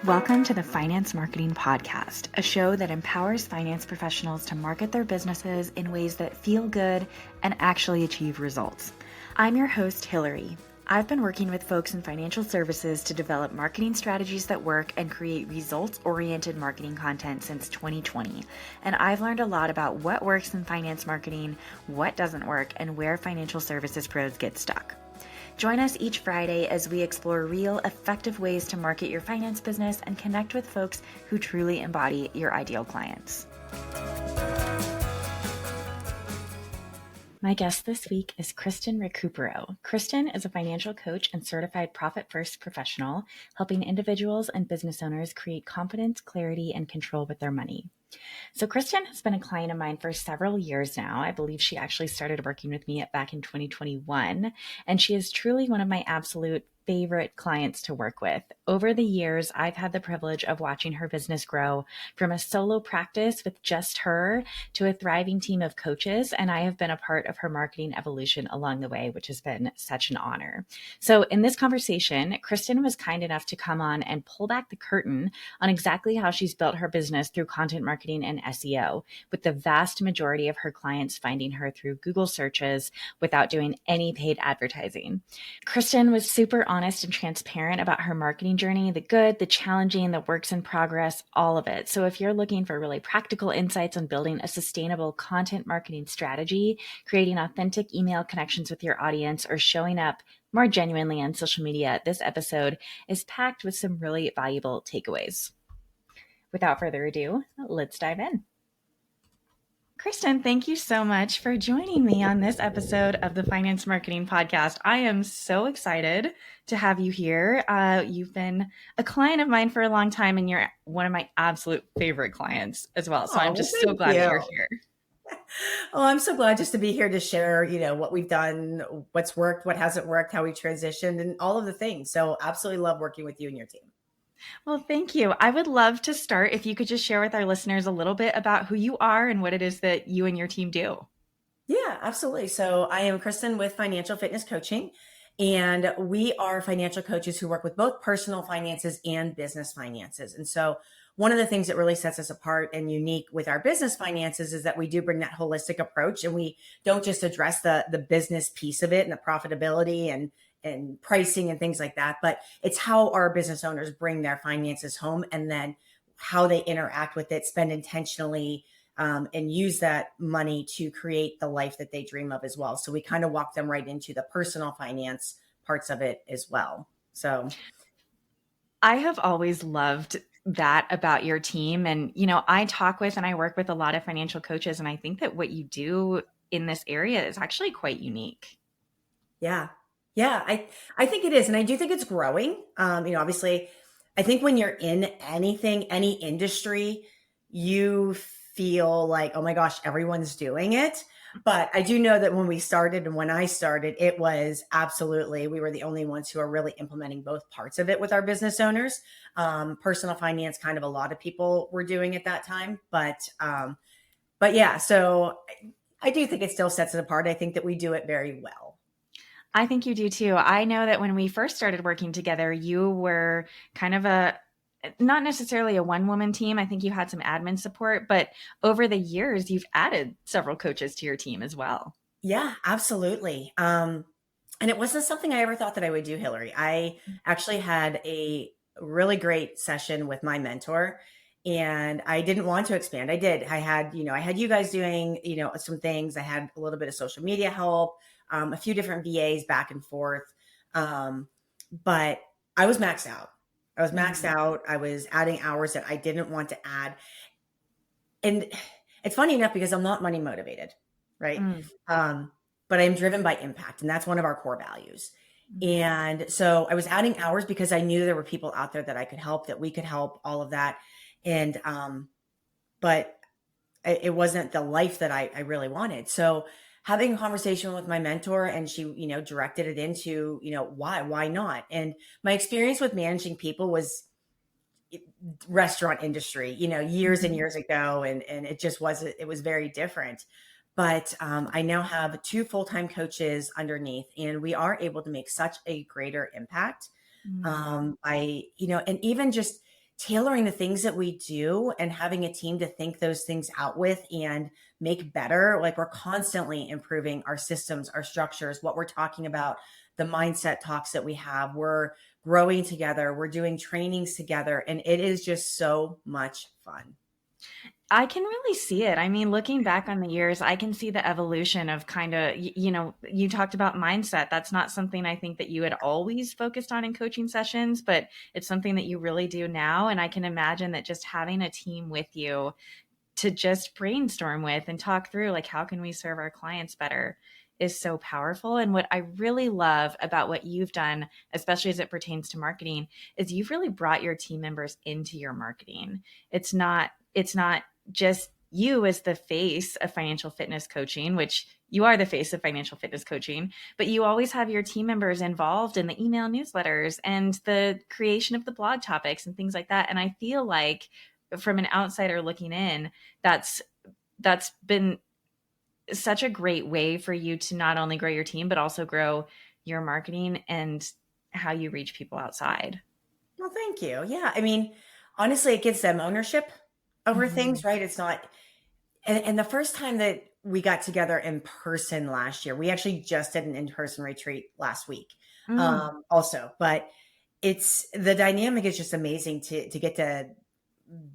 Welcome to the Finance Marketing Podcast, a show that empowers finance professionals to market their businesses in ways that feel good and actually achieve results. I'm your host, Hillary. I've been working with folks in financial services to develop marketing strategies that work and create results-oriented marketing content since 2020. And I've learned a lot about what works in finance marketing, what doesn't work, and where financial services pros get stuck. Join us each Friday as we explore real, effective ways to market your finance business and connect with folks who truly embody your ideal clients. My guest this week is Kristen Ricupero. Kristen is a financial coach and certified profit-first professional, helping individuals and business owners create confidence, clarity, and control with their money. So Kristen has been a client of mine for several years now. I believe she actually started working with me back in 2021, and she is truly one of my absolute favorite clients to work with. Over the years, I've had the privilege of watching her business grow from a solo practice with just her to a thriving team of coaches, and I have been a part of her marketing evolution along the way, which has been such an honor. So in this conversation, Kristen was kind enough to come on and pull back the curtain on exactly how she's built her business through content marketing and SEO, with the vast majority of her clients finding her through Google searches without doing any paid advertising. Kristen was super honest and transparent about her marketing journey, the good, the challenging, the works in progress, all of it. So if you're looking for really practical insights on building a sustainable content marketing strategy, creating authentic email connections with your audience, or showing up more genuinely on social media, this episode is packed with some really valuable takeaways. Without further ado, let's dive in. Kristen, thank you so much for joining me on this episode of the Finance Marketing Podcast. I am so excited to have you here. You've been a client of mine for a long time, and you're one of my absolute favorite clients as well. So I'm just so glad that you're here. Oh, I'm so glad just to be here to share, what we've done, what's worked, what hasn't worked, how we transitioned, and all of the things. So absolutely love working with you and your team. Well, thank you. I would love to start if you could just share with our listeners a little bit about who you are and what it is that you and your team do. Yeah, absolutely. So I am Kristen with Financial Fitness Coaching, and we are financial coaches who work with both personal finances and business finances. And so one of the things that really sets us apart and unique with our business finances is that we do bring that holistic approach, and we don't just address the business piece of it and the profitability and pricing and things like that, but it's how our business owners bring their finances home and then how they interact with it, spend intentionally, and use that money to create the life that they dream of as well. So we kind of walk them right into the personal finance parts of it as well. So I have always loved that about your team. And, I talk with and I work with a lot of financial coaches, and I think that what you do in this area is actually quite unique. Yeah. Yeah, I think it is. And I do think it's growing. Obviously, I think when you're in anything, any industry, you feel like, oh my gosh, everyone's doing it. But I do know that when we started and when I started, it was absolutely, we were the only ones who are really implementing both parts of it with our business owners. Personal finance, kind of a lot of people were doing at that time. But yeah, so I do think it still sets it apart. I think that we do it very well. I think you do too. I know that when we first started working together, you were kind of not necessarily a one-woman team. I think you had some admin support, but over the years, you've added several coaches to your team as well. Yeah, absolutely. And it wasn't something I ever thought that I would do, Hillary. I actually had a really great session with my mentor, and I didn't want to expand. I did. I had you guys doing, some things. I had a little bit of social media help, a few different VAs back and forth. But I was maxed out. I was adding hours that I didn't want to add. And it's funny enough because I'm not money motivated, right? But I'm driven by impact, and that's one of our core values. And so I was adding hours because I knew there were people out there that I could help, that we could help, all of that. And, but it wasn't the life that I really wanted. So having a conversation with my mentor, and she, directed it into, why not? And my experience with managing people was restaurant industry, years and years ago. And it just wasn't, it was very different. But I now have 2 full-time coaches underneath, and we are able to make such a greater impact. And even just tailoring the things that we do and having a team to think those things out with and make better. Like we're constantly improving our systems, our structures, what we're talking about, the mindset talks that we have. We're growing together, we're doing trainings together, and it is just so much fun. I can really see it. I mean, looking back on the years, I can see the evolution of kind of, you talked about mindset. That's not something I think that you had always focused on in coaching sessions, but it's something that you really do now. And I can imagine that just having a team with you to just brainstorm with and talk through, like, how can we serve our clients better, is so powerful. And what I really love about what you've done, especially as it pertains to marketing, is you've really brought your team members into your marketing. It's not just you as the face of financial fitness coaching, which you are the face of financial fitness coaching, but you always have your team members involved in the email newsletters and the creation of the blog topics and things like that. And I feel like from an outsider looking in, that's been such a great way for you to not only grow your team, but also grow your marketing and how you reach people outside. Well, thank you. Yeah. I mean, honestly, it gives them ownership over things, Mhm. right? It's not, and the first time that we got together in person last year, we actually just did an in-person retreat last week. Mm. Also, but it's the dynamic is just amazing to get to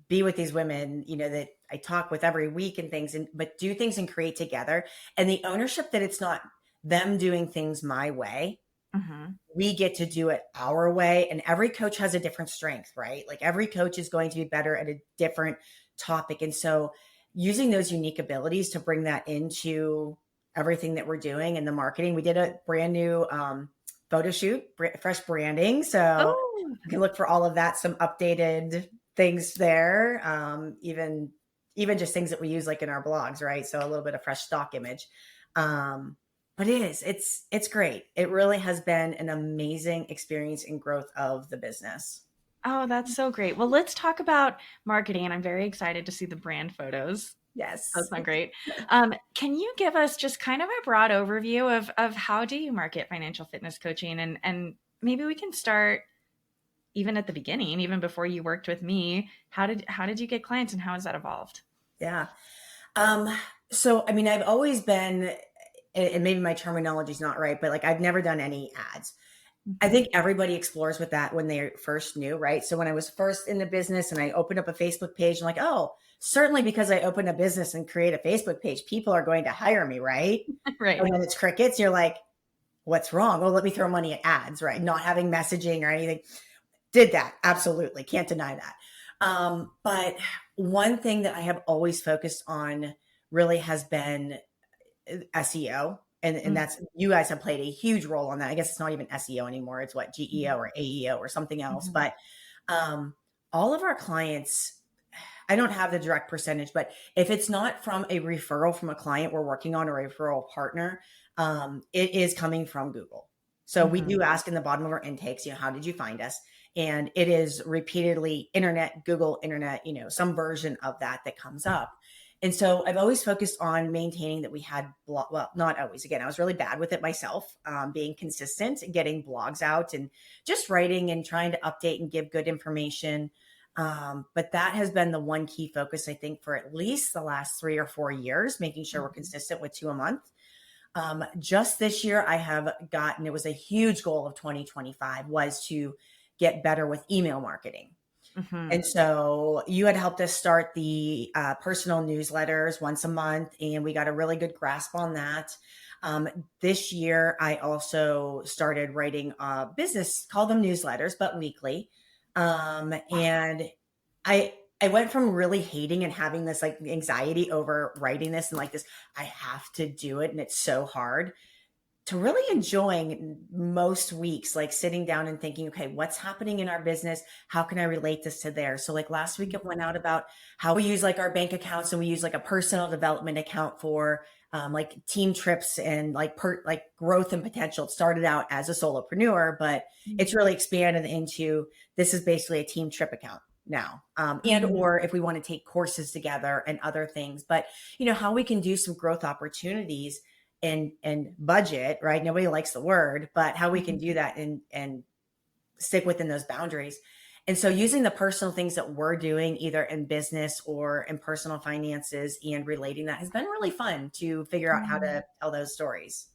be with these women, that I talk with every week and things, and but do things and create together. And the ownership that it's not them doing things my way. Mhm. We get to do it our way. And every coach has a different strength, right? Like every coach is going to be better at a different topic. And so using those unique abilities to bring that into everything that we're doing in the marketing, we did a brand new photo shoot, fresh branding. So Oh, you can look for all of that, some updated things there. Even just things that we use like in our blogs, right? So a little bit of fresh stock image. Um, but it's great. It really has been an amazing experience in growth of the business. oh, that's so great. Well, let's talk about marketing. And I'm very excited to see the brand photos. Those Yes. sound great. Can you give us just kind of a broad overview of how do you market financial fitness coaching? And maybe we can start even at the beginning, even before you worked with me. How did you get clients and how has that evolved? Yeah. Um, so I mean, I've always been, and maybe my terminology is not right, but like I've never done any ads. I Mhm. think everybody explores with that when they're first new, right? So when I was first in the business and I opened up a Facebook page, I'm like, oh, certainly because I opened a business and create a Facebook page, people are going to hire me, right? Right. And then it's crickets. You're like, what's wrong? Well, let me throw money at ads, right? Not having messaging or anything. Did that. Absolutely. Can't deny that. But one thing that I have always focused on really has been SEO. And Mm. that's, you guys have played a huge role on that. I guess it's not even SEO anymore. It's what, GEO or AEO or something else. Mhm. But um, all of our clients, I don't have the direct percentage, but if it's not from a referral from a client we're working on or a referral partner, it is coming from Google. So we Mhm. do ask in the bottom of our intakes, how did you find us? And it is repeatedly internet, Google, internet, some version of that comes up. And so I've always focused on maintaining that we had, well, not always. Again, I was really bad with it myself, being consistent, getting blogs out and just writing and trying to update and give good information. But that has been the one key focus, I think, for at least the last 3 or 4 years, making sure we're Mhm. consistent with 2 a month. Just this year, I have gotten, it was a huge goal of 2025 was to get better with email marketing. Mhm. And so you had helped us start the personal newsletters once a month, and we got a really good grasp on that. This year, I also started writing business, call them newsletters, but weekly. And I went from really hating and having this like anxiety over writing this and like this, I have to do it, and it's so hard, to really enjoying most weeks, like sitting down and thinking, okay, what's happening in our business? How can I relate this to theirs? So like last week, it went out about how we use like our bank accounts, and we use like a personal development account for like team trips and like growth and potential. It started out as a solopreneur, but it's really expanded into, this is basically a team trip account now. And Mhm. or if we want to take courses together and other things, but how we can do some growth opportunities and budget, right? Nobody likes the word, but how we can Mhm. do that and stick within those boundaries. And so using the personal things that we're doing either in business or in personal finances and relating that has been really fun to figure out how to tell those stories.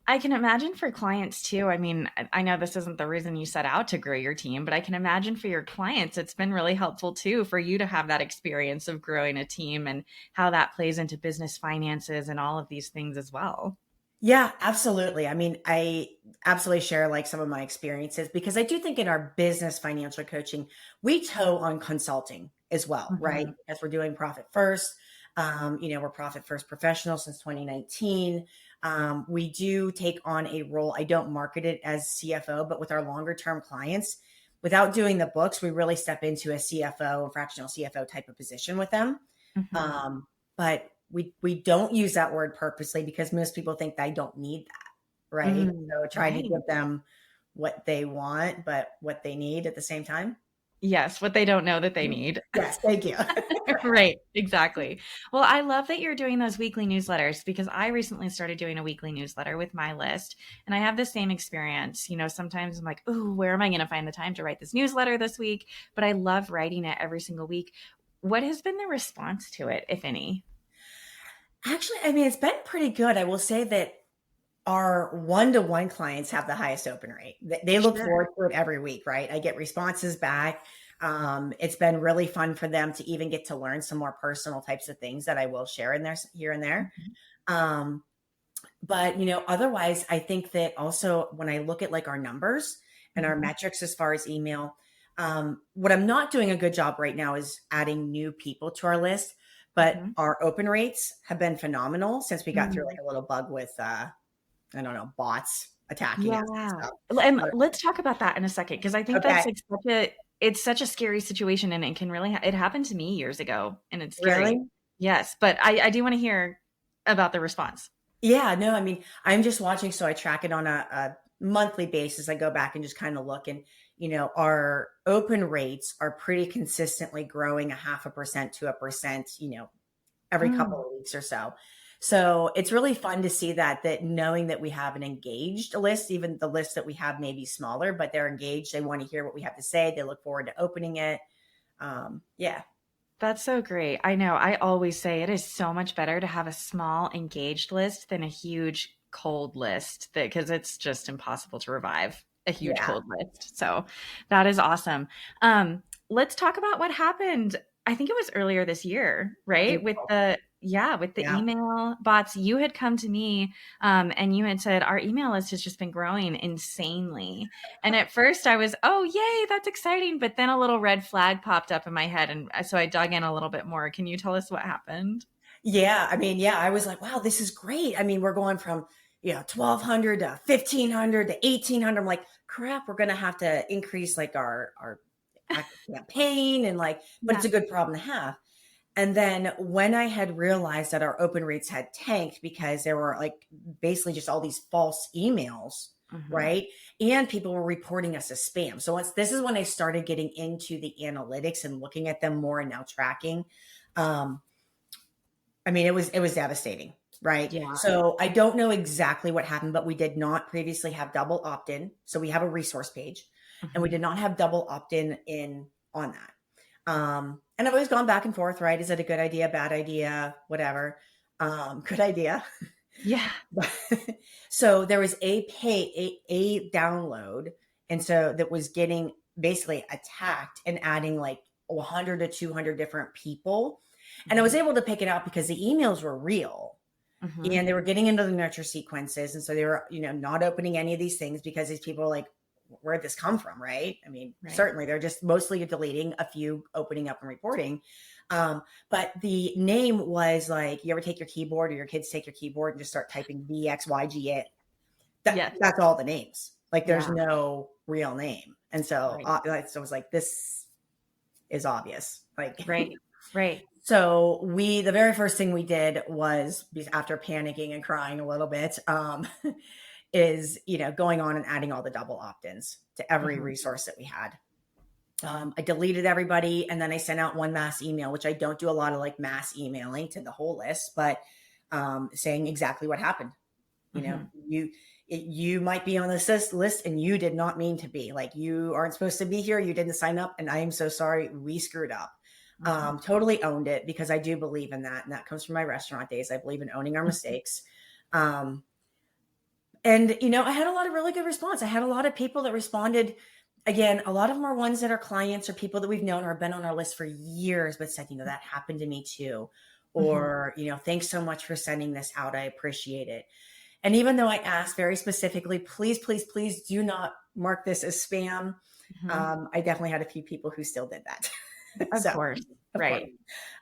I can imagine for clients too. I mean, I know this isn't the reason you set out to grow your team, but I can imagine for your clients, it's been really helpful too for you to have that experience of growing a team and how that plays into business finances and all of these things as well. Yeah, absolutely. I mean, I absolutely share like some of my experiences because I do think in our business financial coaching, we toe on consulting as well, right? Mhm. As we're doing profit first. We're profit first professional since 2019. We do take on a role. I don't market it as CFO, but with our longer term clients, without doing the books, we really step into a CFO, fractional CFO type of position with them. Mhm. But we don't use that word purposely because most people think I don't need that, right? So trying to Right. give them what they want, but what they need at the same time. Yes, what they don't know that they need. Yes, thank you. Right, exactly. Well, I love that you're doing those weekly newsletters because I recently started doing a weekly newsletter with my list, and I have the same experience. Sometimes I'm like, "Ooh, where am I going to find the time to write this newsletter this week?" But I love writing it every single week. What has been the response to it, if any? Actually, I mean, it's been pretty good. I will say that our one-to-one clients have the highest open rate. They look Sure. forward to it every week, right? I get responses back. It's been really fun for them to even get to learn some more personal types of things that I will share in there here and there. Mhm. Um, But, otherwise, I think that also when I look at like our numbers and our Mhm. metrics as far as email, what I'm not doing a good job right now is adding new people to our list. But Mhm. our open rates have been phenomenal since we got through like Mm. a little bug with, I don't know, bots attacking us and Yeah. stuff. And But let's talk about that in a second because I think that's okay, like such a scary situation and it can really it happened to me years ago and it's scary. really? Yes, but I do want to hear about the response. Yeah, no, I mean, I'm just watching, so I track it on a monthly basis. I go back and just kind of look, and our open rates are pretty consistently growing a 0.5% to 1%, every couple Mm, of weeks or so. So it's really fun to see that knowing that we have an engaged list, even the list that we have may be smaller, but they're engaged. They want to hear what we have to say. They look forward to opening it. Yeah, that's so great. I know. I always say it is so much better to have a small engaged list than a huge cold list because it's just impossible to revive a huge yeah, cold list. So that is awesome. Let's talk about what happened. I think it was earlier this year, right? April. With the Yeah. email bots, you had come to me and you had said our email list has just been growing insanely. And at first I was, oh, yay, that's exciting. But then a little red flag popped up in my head. And so I dug in a little bit more. Can you tell us what happened? Yeah, I mean, yeah, I was like, wow, this is great. I mean, we're going from, 1200 to 1500 to 1800. I'm like, crap, we're going to have to increase like our active campaign and like, but it's Yeah. a good problem to have. And then when I had realized that our open rates had tanked because there were like basically just all these false emails, Hmm. right? And people were reporting us as spam. So this is when I started getting into the analytics and looking at them more and now tracking. Um, I mean, it was devastating, right? Yeah. So I don't know exactly what happened, but we did not previously have double opt-in. So we have a resource page, and we Hmm. did not have double opt-in in on that. And I've always gone back and forth, right? Is it a good idea, bad idea, whatever? Good idea. Yeah. So there was a download, and so that was getting basically attacked and adding like 100 to 200 different people, and I was Hmm. able to pick it out because the emails were real Hmm. and they were getting into the nurture sequences, and so they were not opening any of these things because these people are like, where'd this come from, right? I mean, Right. certainly they're just mostly deleting, a few opening up and reporting. But the name was like, you ever take your keyboard or your kids take your keyboard and just start typing VXYG? Yes. That's all the names. Like there's Yeah. no real name. And so, Right. so I was like, this is obvious. Like, Right. Right. so the very first thing we did was, after panicking and crying a little bit, is, going on and adding all the double opt-ins to every Hmm. resource that we had. I deleted everybody and then I sent out one mass email, which I don't do a lot of like mass emailing to the whole list, but saying exactly what happened. Hmm. You You might be on this list and you did not mean to be. Like, you aren't supposed to be here. You didn't sign up. And I am so sorry. We screwed up. Mhm. Totally owned it, because I do believe in that. And that comes from my restaurant days. I believe in owning our mistakes. Um, and, I had a lot of really good response. I had a lot of people that responded. Again, a lot of them are ones that are clients or people that we've known or have been on our list for years, but said, that happened to me too. Mhm. Or, thanks so much for sending this out. I appreciate it. And even though I asked very specifically, please, please, please do not mark this as spam, Mhm. I definitely had a few people who still did that. Of So, course. of course. Right.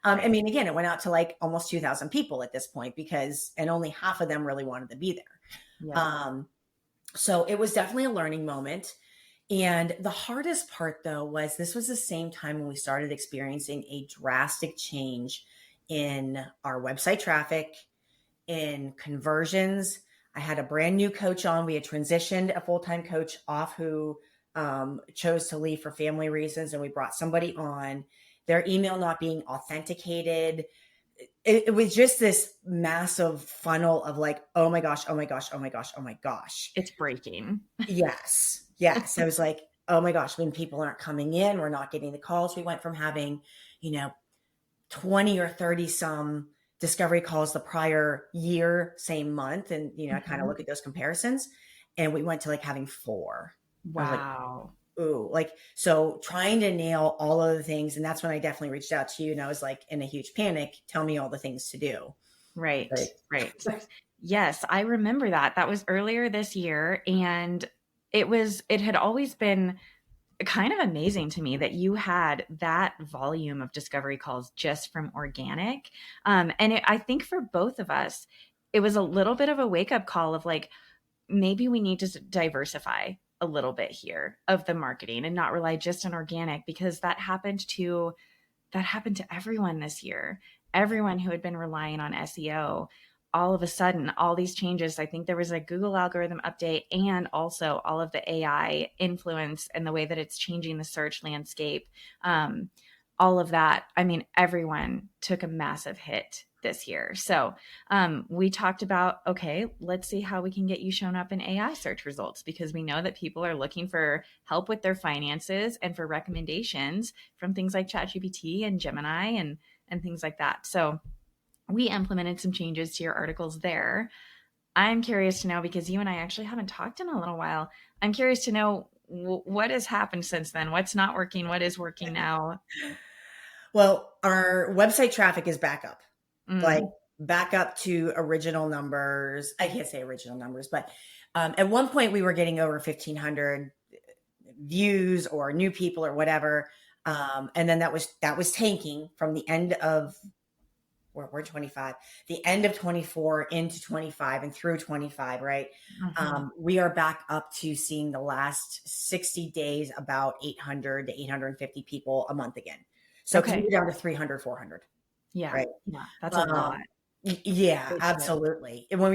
I Right. mean, again, it went out to like almost 2,000 people at this point, and only half of them really wanted to be there. Yep. So it was definitely a learning moment. And the hardest part, though, was this was the same time when we started experiencing a drastic change in our website traffic, in conversions. I had a brand new coach on. We had transitioned a full-time coach off who chose to leave for family reasons, and we brought somebody on. Their email not being authenticated. It was just this massive funnel of like, oh my gosh, oh my gosh, oh my gosh, oh my gosh. It's breaking. Yes. Yes. I was like, oh my gosh, when people aren't coming in, we're not getting the calls. We went from having, you know, 20 or 30 some discovery calls the prior year, same month. And, I kind of Mhm. look at those comparisons, and we went to like having four. I was like, Wow. ooh, like, so trying to nail all of the things. And that's when I definitely reached out to you, and I was like in a huge panic. Tell me all the things to do. Right. Right. Right. Yes, I remember that. That was earlier this year, and it had always been kind of amazing to me that you had that volume of discovery calls just from organic. I think for both of us, it was a little bit of a wake up call of like, maybe we need to diversify a little bit here of the marketing and not rely just on organic, because that happened to everyone this year. Everyone who had been relying on SEO, all of a sudden, all these changes. I think there was a Google algorithm update and also all of the AI influence and the way that it's changing the search landscape. All of that. I mean, everyone took a massive hit this year. So we talked about, okay, let's see how we can get you shown up in AI search results, because we know that people are looking for help with their finances and for recommendations from things like ChatGPT and Gemini and things like that. So we implemented some changes to your articles there. I'm curious to know, because you and I actually haven't talked in a little while. I'm curious to know what has happened since then. What's not working? What is working now? Well, our website traffic is back up, like Mm, back up to original numbers. I can't say original numbers, but at one point we were getting over 1,500 views or new people or whatever. And then that was tanking from the end of, we're 25, the end of 24 into 25 and through 25, right? mhm. We are back up to seeing the last 60 days about 800 to 850 people a month again. So, because we Okay. were down to 300, 400, Yeah. right? Yeah. That's a lot. Um, yeah, Big shift. absolutely. And when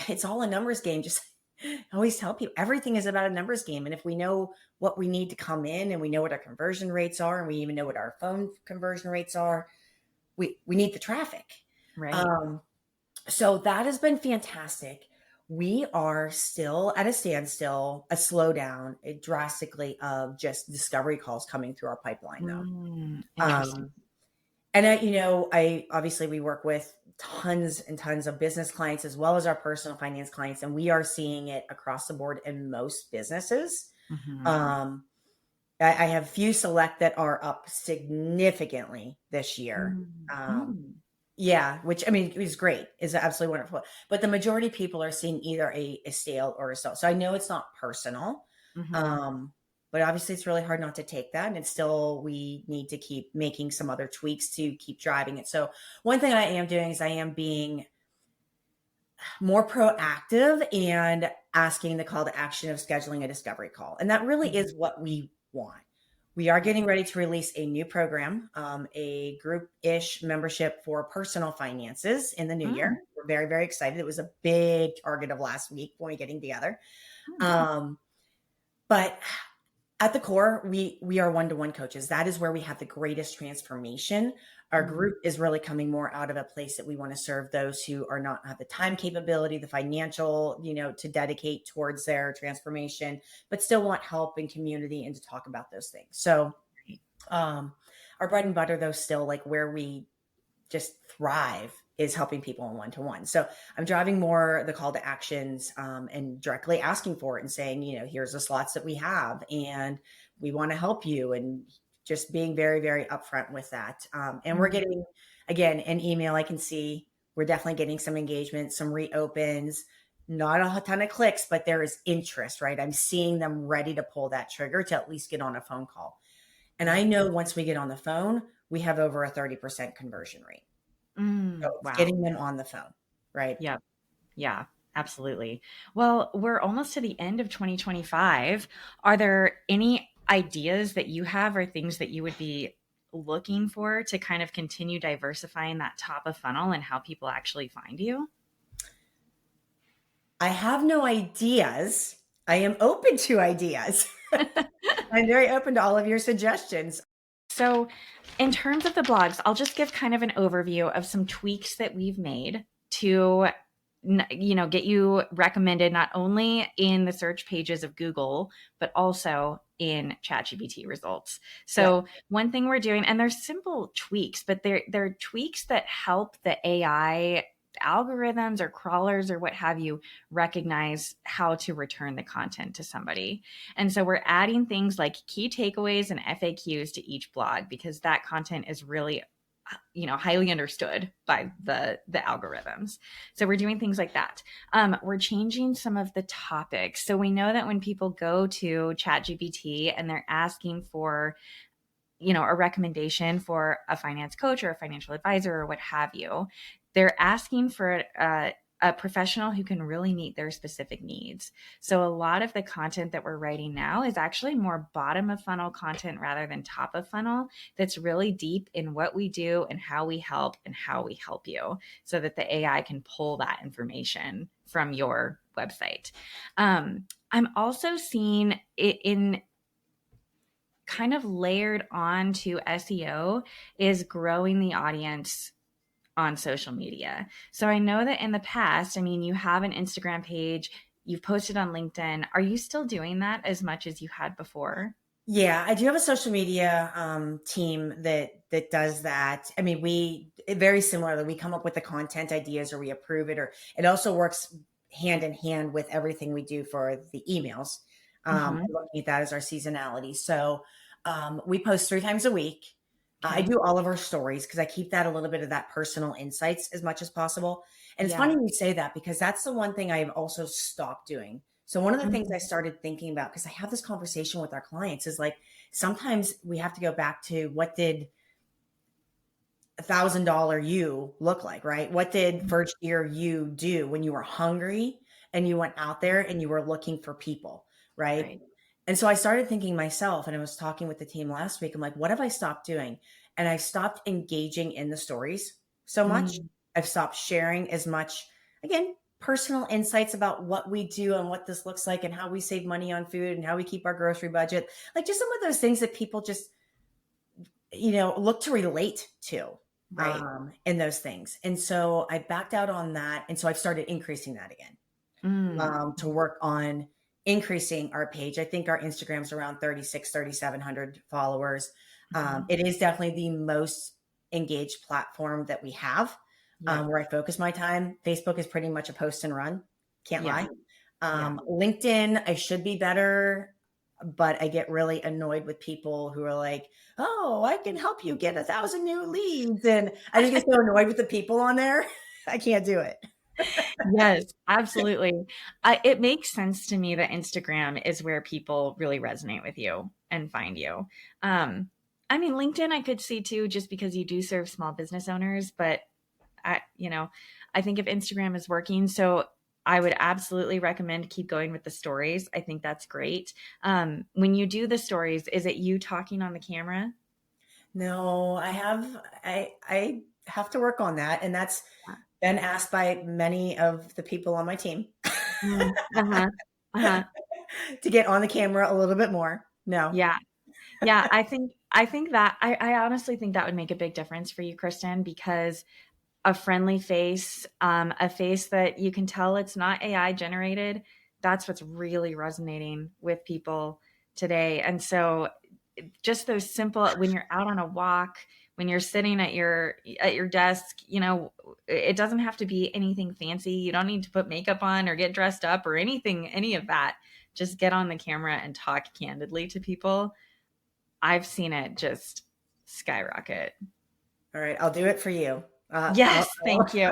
it's all a numbers game. Just I always tell people everything is about a numbers game. And if we know what we need to come in, and we know what our conversion rates are, and we even know what our phone conversion rates are, we need the traffic. Right. Um, so that has been fantastic. We are still at a standstill, a slowdown, drastically, of just discovery calls coming through our pipeline, though. Interesting. Um, and I obviously we work with tons and tons of business clients as well as our personal finance clients, and we are seeing it across the board in most businesses. Mhm. Um, I have few select that are up significantly this year. Mm. Um, Mm. yeah, which I mean is great, is absolutely wonderful. But the majority of people are seeing either a stale or a stale. So I know it's not personal. Mhm. Um, but obviously it's really hard not to take that. And it's still, we need to keep making some other tweaks to keep driving it. So one thing I am doing is I am being more proactive and asking the call to action of scheduling a discovery call. And that really Mhm. is what we want. We are Right. getting ready to release a new program, a group ish membership for personal finances in the new Mm. year. We're very, very excited. It was a big target of last week when we getting together. Mm. Um, but At the core, we are one-to-one coaches. That is where we have the greatest transformation. Our Mm, group is really coming more out of a place that we want to serve those who are not have the time capability, the financial, to dedicate towards their transformation, but still want help and community and to talk about those things. So, right. um, our bread and butter, though, still like where we just thrive is helping people in one-to-one. So I'm driving more the call to actions, and directly asking for it and saying, here's the slots that we have and we want to help you, and just being very, very upfront with that. And we're Mm, getting, again, an email. I can see we're definitely getting some engagement, some reopens, not a ton of clicks, but there is interest, right? I'm seeing them ready to pull that trigger to at least get on a phone call. And I yep. know once we get on the phone, we have over a 30% conversion rate. So it's Wow. getting them on the phone, right? Yep. Yeah, absolutely. Well, we're almost to the end of 2025. Are there any ideas that you have or things that you would be looking for to kind of continue diversifying that top of funnel and how people actually find you? I have no ideas. I am open to ideas. I'm very open to all of your suggestions. So, in terms of the blogs, I'll just give kind of an overview of some tweaks that we've made to get you recommended not only in the search pages of Google but also in ChatGPT results. Yeah. So one thing we're doing, and they're simple tweaks, but they're tweaks that help the AI algorithms or crawlers or what have you recognize how to return the content to somebody. And so we're adding things like key takeaways and FAQs to each blog because that content is really highly understood by the algorithms. So we're doing things like that. We're changing some of the topics. So we know that when people go to ChatGPT and they're asking for a recommendation for a finance coach or a financial advisor or what have you, they're asking for a professional who can really meet their specific needs. So a lot of the content that we're writing now is actually more bottom of funnel content rather than top of funnel, that's really deep in what we do and how we help you so that the AI can pull that information from your website. I'm also seeing it in kind of layered onto SEO is growing the audience on social media. So I know that in the past, I mean, you have an Instagram page, you've posted on LinkedIn. Are you still doing that as much as you had before? Yeah, I do have a social media team that does that. I mean, very similarly, we come up with the content ideas or we approve it, or it also works hand in hand with everything we do for the emails. Mm-hmm. Looking at that as our seasonality. So we post 3 times a week. I Okay. do all of our stories because I keep that a little bit of that personal insights as much as possible. And it's funny Yeah. you say that because that's the one thing I've also stopped doing. So one of the things I Mm-hmm. started thinking about, because I have this conversation with our clients, is like sometimes we have to go back to what did $1,000 you look like, right? What did first year you do when you were hungry and you went out there and you were looking for people, right? Right. And so I started thinking myself, and I was talking with the team last week. I'm like, what have I stopped doing? And I stopped engaging in the stories so much. Mm, I've stopped sharing as much, again, personal insights about what we do and what this looks like and how we save money on food and how we keep our grocery budget. Like just some of those things that people just, look to relate to right. in those things. And so I backed out on that. And so I've started increasing that again, Mm, to work on increasing our page. I think our Instagram's around 3,700 followers. mhm. It is definitely the most engaged platform that we have, Yep. where I focus my time. Facebook is pretty much a post and run. Can't Yeah. lie. Yeah. LinkedIn, I should be better, but I get really annoyed with people who are like, "Oh, I can help you get 1,000 new leads," and I just get so annoyed with the people on there. I can't do it. Yes, absolutely. It makes sense to me that Instagram is where people really resonate with you and find you. Um, I mean, LinkedIn I could see too, just because you do serve small business owners, but I think if Instagram is working, so I would absolutely recommend keep going with the stories. I think that's great. When you do the stories, is it you talking on the camera? No, I have to work on that, and that's been asked by many of the people on my team Mm, uh-huh. Uh-huh. to get on the camera a little bit more. No. Yeah. Yeah. I think that I honestly think that would make a big difference for you, Kristen, because a friendly face, a face that you can tell it's not AI generated, that's what's really resonating with people today. And so just those simple, when you're out on a walk, when you're sitting at your desk, it doesn't have to be anything fancy. You don't need to put makeup on or get dressed up or anything, any of that. Just get on the camera and talk candidly to people. I've seen it just skyrocket. All right, I'll do it for you. Yes, thank you.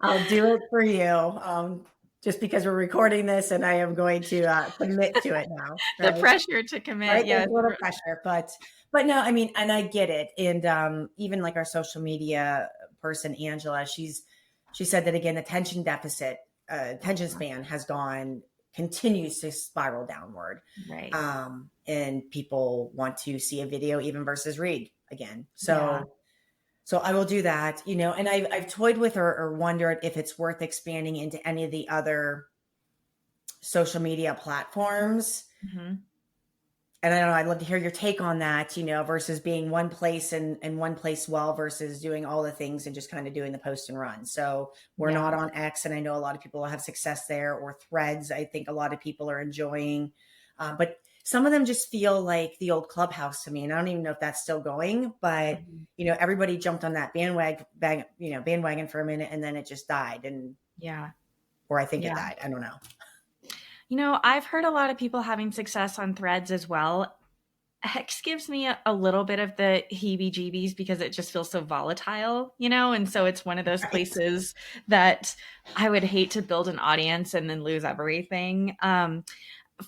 I'll do it for you. Just because we're recording this, and I am going to commit to it now. The Right. pressure to commit, Right. There's yes. a little pressure, but no, I mean, and I get it. And even like our social media person, Angela, she said that again, attention span continues to spiral downward. Right. And people want to see a video even versus read again. So Yeah. so I will do that, and I've toyed with or wondered if it's worth expanding into any of the other social media platforms. Mhm. And I don't know, I'd love to hear your take on that, versus being one place and one place well versus doing all the things and just kind of doing the post and run. So we're Yeah. not on X, and I know a lot of people have success there, or Threads. I think a lot of people are enjoying, but some of them just feel like the old Clubhouse to me. And I don't even know if that's still going, but Mhm. everybody jumped on that bandwagon for a minute, and then it just died. Yeah. Or I think it Yeah. died. I don't know. I've heard a lot of people having success on Threads as well. X gives me a little bit of the heebie-jeebies because it just feels so volatile, and so it's one of those Right. places that I would hate to build an audience and then lose everything.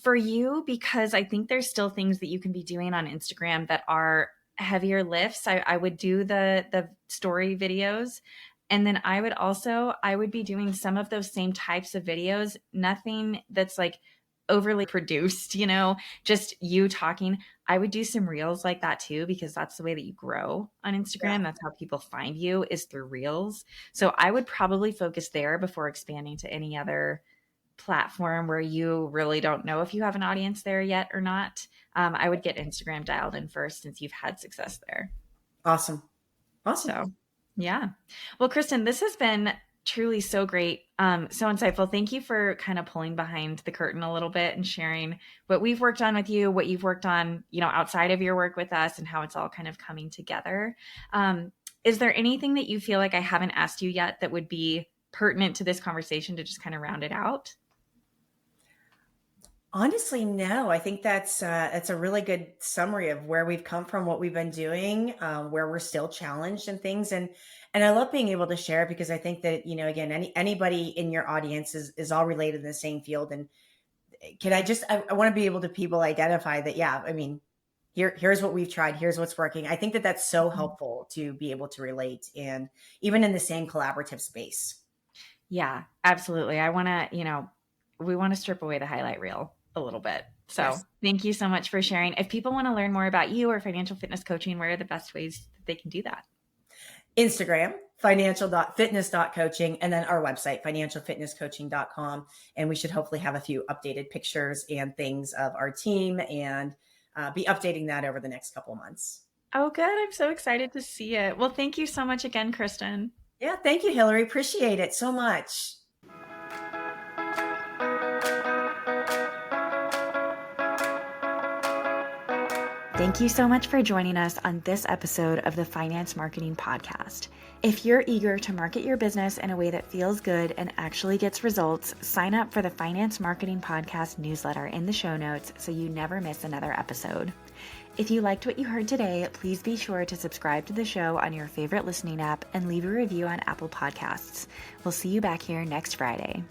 For you, because I think there's still things that you can be doing on Instagram that are heavier lifts. I would do the story videos. And then I would be doing some of those same types of videos, nothing that's like overly produced, just you talking. I would do some reels like that too, because that's the way that you grow on Instagram. Yeah. That's how people find you, is through reels. So I would probably focus there before expanding to any other platform where you really don't know if you have an audience there yet or not. I would get Instagram dialed in first since you've had success there. Awesome. So, yeah. Well, Kristen, this has been truly so great, so insightful. Thank you for kind of pulling behind the curtain a little bit and sharing what we've worked on with you, what you've worked on, outside of your work with us, and how it's all kind of coming together. Is there anything that you feel like I haven't asked you yet that would be pertinent to this conversation to just kind of round it out? Honestly, no. I think that's a really good summary of where we've come from, what we've been doing, where we're still challenged and things. And I love being able to share, because I think that, again, anybody in your audience is all related in the same field. And I want to be able to people identify that, yeah, I mean, here's what we've tried, here's what's working. I think that that's so helpful to be able to relate, and even in the same collaborative space. Yeah, absolutely. We want to strip away the highlight reel a little bit. So Yes. Thank you so much for sharing. If people want to learn more about you or financial fitness coaching, where are the best ways that they can do that? Instagram, financial.fitness.coaching, and then our website, financialfitnesscoaching.com. And we should hopefully have a few updated pictures and things of our team, and be updating that over the next couple of months. Oh, good. I'm so excited to see it. Well, thank you so much again, Kristen. Yeah. Thank you, Hillary. Appreciate it so much. Thank you so much for joining us on this episode of the Finance Marketing Podcast. If you're eager to market your business in a way that feels good and actually gets results, sign up for the Finance Marketing Podcast newsletter in the show notes so you never miss another episode. If you liked what you heard today, please be sure to subscribe to the show on your favorite listening app and leave a review on Apple Podcasts. We'll see you back here next Friday.